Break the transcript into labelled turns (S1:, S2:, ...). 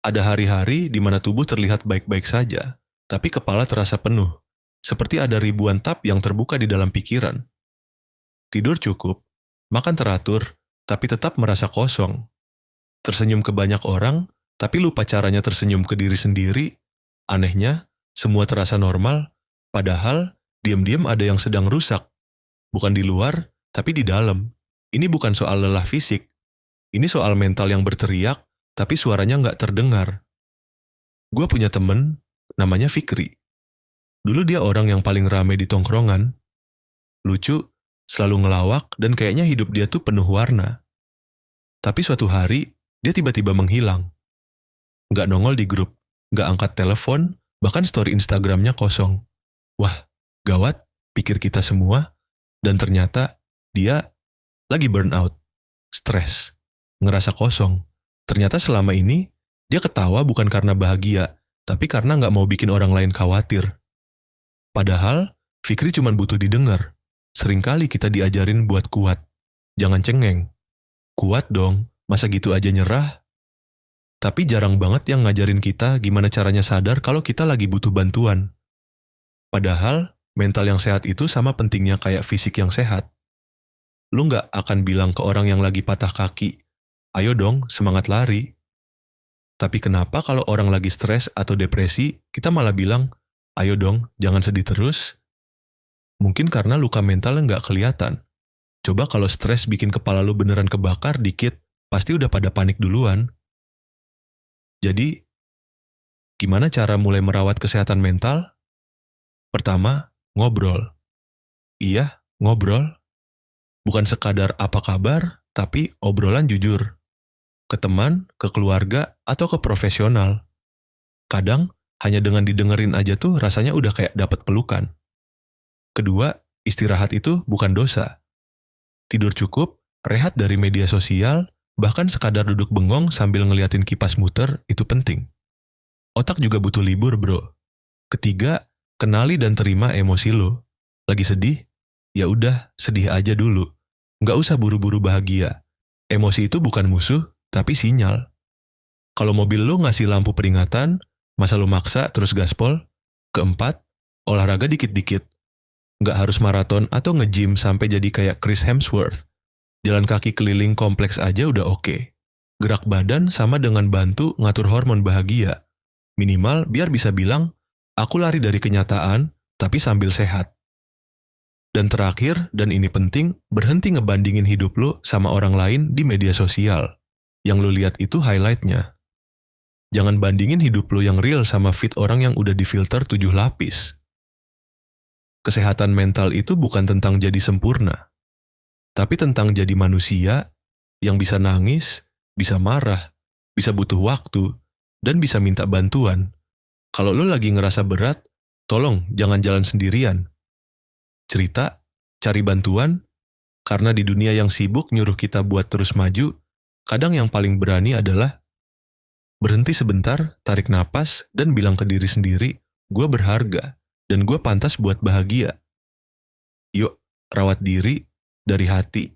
S1: Ada hari-hari di mana tubuh terlihat baik-baik saja, tapi kepala terasa penuh, seperti ada ribuan tab yang terbuka di dalam pikiran. Tidur cukup, makan teratur, tapi tetap merasa kosong. Tersenyum ke banyak orang, tapi lupa caranya tersenyum ke diri sendiri. Anehnya, semua terasa normal, padahal diam-diam ada yang sedang rusak. Bukan di luar, tapi di dalam. Ini bukan soal lelah fisik. Ini soal mental yang berteriak, tapi suaranya nggak terdengar. Gue punya temen, namanya Fikri. Dulu dia orang yang paling rame di tongkrongan. Lucu, selalu ngelawak, dan kayaknya hidup dia tuh penuh warna. Tapi suatu hari, dia tiba-tiba menghilang. Nggak nongol di grup, nggak angkat telepon, bahkan story Instagramnya kosong. Wah, gawat, pikir kita semua. Dan ternyata, dia lagi burnout, stres, ngerasa kosong. Ternyata selama ini, dia ketawa bukan karena bahagia, tapi karena nggak mau bikin orang lain khawatir. Padahal, Fikri cuma butuh didengar. Seringkali kita diajarin buat kuat. Jangan cengeng. Kuat dong, masa gitu aja nyerah? Tapi jarang banget yang ngajarin kita gimana caranya sadar kalau kita lagi butuh bantuan. Padahal, mental yang sehat itu sama pentingnya kayak fisik yang sehat. Lu nggak akan bilang ke orang yang lagi patah kaki, ayo dong, semangat lari. Tapi kenapa kalau orang lagi stres atau depresi, kita malah bilang, ayo dong, jangan sedih terus? Mungkin karena luka mentalnya nggak kelihatan. Coba kalau stres bikin kepala lu beneran kebakar dikit, pasti udah pada panik duluan. Jadi, gimana cara mulai merawat kesehatan mental? Pertama, ngobrol. Iya, ngobrol. Bukan sekadar apa kabar, tapi obrolan jujur. Ke teman, ke keluarga, atau ke profesional. Kadang, hanya dengan didengerin aja tuh rasanya udah kayak dapat pelukan. Kedua, istirahat itu bukan dosa. Tidur cukup, rehat dari media sosial, bahkan sekadar duduk bengong sambil ngeliatin kipas muter, itu penting. Otak juga butuh libur, bro. Ketiga, kenali dan terima emosi lo. Lagi sedih? Ya udah, sedih aja dulu. Nggak usah buru-buru bahagia. Emosi itu bukan musuh, tapi sinyal. Kalau mobil lo ngasih lampu peringatan, masa lo maksa terus gaspol? Keempat, olahraga dikit-dikit. Nggak harus maraton atau nge-gym sampai jadi kayak Chris Hemsworth. Jalan kaki keliling kompleks aja udah oke. Gerak badan sama dengan bantu ngatur hormon bahagia. Minimal biar bisa bilang, aku lari dari kenyataan, tapi sambil sehat. Dan terakhir, dan ini penting, berhenti ngebandingin hidup lo sama orang lain di media sosial. Yang lo lihat itu highlight-nya. Jangan bandingin hidup lo yang real sama feed orang yang udah difilter 7 lapis. Kesehatan mental itu bukan tentang jadi sempurna, tapi tentang jadi manusia yang bisa nangis, bisa marah, bisa butuh waktu, dan bisa minta bantuan. Kalau lo lagi ngerasa berat, tolong jangan jalan sendirian. Cerita, cari bantuan, karena di dunia yang sibuk nyuruh kita buat terus maju, kadang yang paling berani adalah berhenti sebentar, tarik napas, dan bilang ke diri sendiri, gue berharga, dan gue pantas buat bahagia. Yuk, rawat diri dari hati.